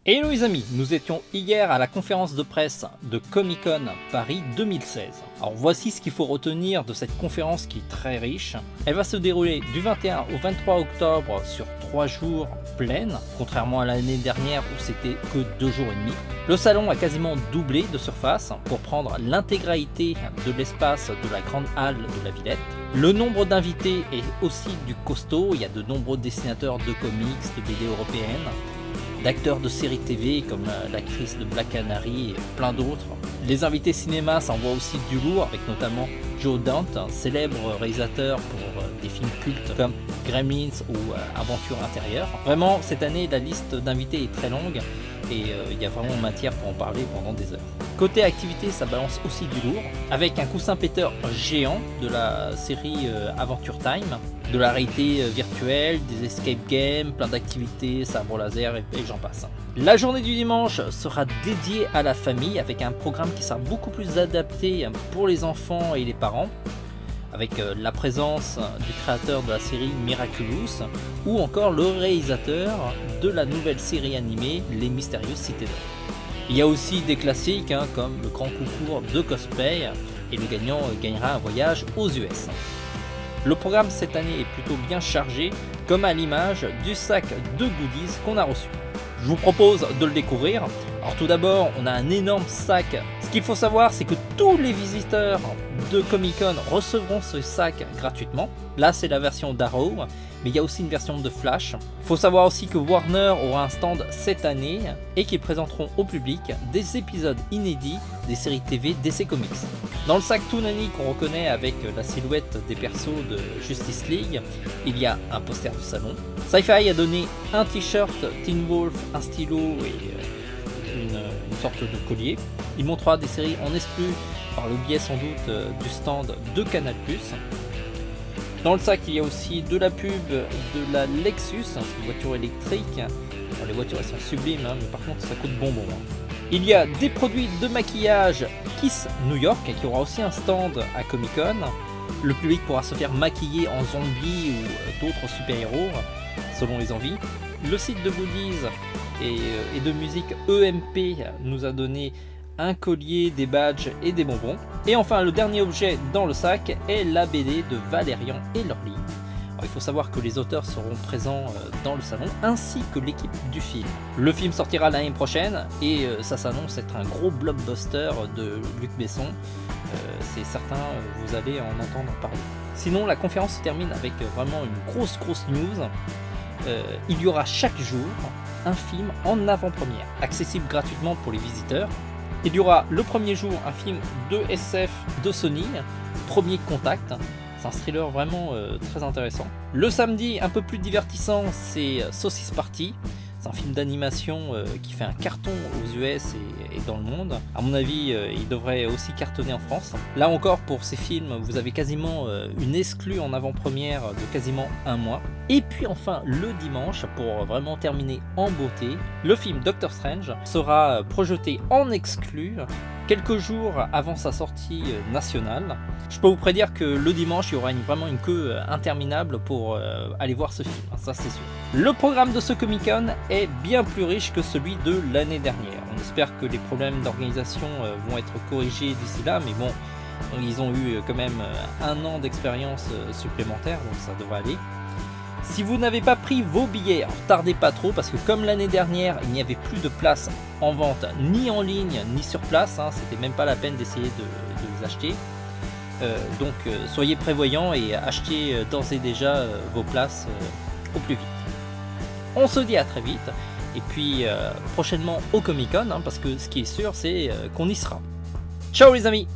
Hello les amis, nous étions hier à la conférence de presse de Comic Con Paris 2016. Alors voici ce qu'il faut retenir de cette conférence qui est très riche. Elle va se dérouler du 21 au 23 octobre sur 3 jours pleines, contrairement à l'année dernière où c'était que 2 jours et demi. Le salon a quasiment doublé de surface pour prendre l'intégralité de l'espace de la grande halle de la Villette. Le nombre d'invités est aussi du costaud, il y a de nombreux dessinateurs de comics, de BD européennes, d'acteurs de séries TV comme l'actrice de Black Canary et plein d'autres. Les invités cinéma s'envoient aussi du lourd avec notamment Joe Dante, un célèbre réalisateur pour des films cultes comme Gremlins ou Aventure intérieure. Vraiment cette année la liste d'invités est très longue et il y a vraiment matière pour en parler pendant des heures. Côté activité, ça balance aussi du lourd, avec un coussin péteur géant de la série Adventure Time, de la réalité virtuelle, des escape games, plein d'activités, sabre laser et j'en passe. La journée du dimanche sera dédiée à la famille, avec un programme qui sera beaucoup plus adapté pour les enfants et les parents, avec la présence du créateur de la série Miraculous, ou encore le réalisateur de la nouvelle série animée Les Mystérieuses Cités d'Or. Il y a aussi des classiques comme le grand concours de cosplay et le gagnant gagnera un voyage aux US. Le programme cette année est plutôt bien chargé, comme à l'image du sac de goodies qu'on a reçu. Je vous propose de le découvrir. Alors tout d'abord, on a un énorme sac. Ce qu'il faut savoir, c'est que tous les visiteurs de Comic Con recevront ce sac gratuitement. Là, c'est la version d'Arrow, mais il y a aussi une version de Flash. Il faut savoir aussi que Warner aura un stand cette année et qu'ils présenteront au public des épisodes inédits des séries TV DC Comics. Dans le sac Toonami qu'on reconnaît avec la silhouette des persos de Justice League, il y a un poster du salon. Sci-Fi a donné un t-shirt Teen Wolf, un stylo et une sorte de collier. Il montrera des séries en exclu par le biais sans doute du stand de Canal+. Dans le sac, il y a aussi de la pub de la Lexus, une voiture électrique. Bon, les voitures elles sont sublimes, mais par contre ça coûte bonbon. Il y a des produits de maquillage Kiss New York qui aura aussi un stand à Comic Con. Le public pourra se faire maquiller en zombie ou d'autres super-héros selon les envies. Le site de goodies et de musique EMP nous a donné un collier, des badges et des bonbons. Et enfin, le dernier objet dans le sac est la BD de Valérian et Lorly. Il faut savoir que les auteurs seront présents dans le salon, ainsi que l'équipe du film. Le film sortira l'année prochaine et ça s'annonce être un gros blockbuster de Luc Besson. C'est certain, vous allez en entendre parler. Sinon, la conférence se termine avec vraiment une grosse news. Il y aura chaque jour un film en avant-première, accessible gratuitement pour les visiteurs. Il y aura le premier jour un film de SF de Sony, Premier Contact. C'est un thriller vraiment très intéressant. Le samedi, un peu plus divertissant, c'est Saucisse Party. C'est un film d'animation qui fait un carton aux US et dans le monde. À mon avis, il devrait aussi cartonner en France. Là encore, pour ces films, vous avez quasiment une exclue en avant-première de quasiment un mois. Et puis enfin, le dimanche, pour vraiment terminer en beauté, le film Doctor Strange sera projeté en exclu quelques jours avant sa sortie nationale. Je peux vous prédire que le dimanche, il y aura vraiment une queue interminable pour aller voir ce film, ça c'est sûr. Le programme de ce Comic Con est bien plus riche que celui de l'année dernière. On espère que les problèmes d'organisation vont être corrigés d'ici là, mais bon, ils ont eu quand même un an d'expérience supplémentaire, donc ça devrait aller. Si vous n'avez pas pris vos billets, alors tardez pas trop parce que comme l'année dernière, il n'y avait plus de place en vente ni en ligne ni sur place, c'était même pas la peine d'essayer de les acheter. Donc soyez prévoyants et achetez d'ores et déjà vos places au plus vite. On se dit à très vite et puis prochainement au Comic Con parce que ce qui est sûr c'est qu'on y sera. Ciao les amis!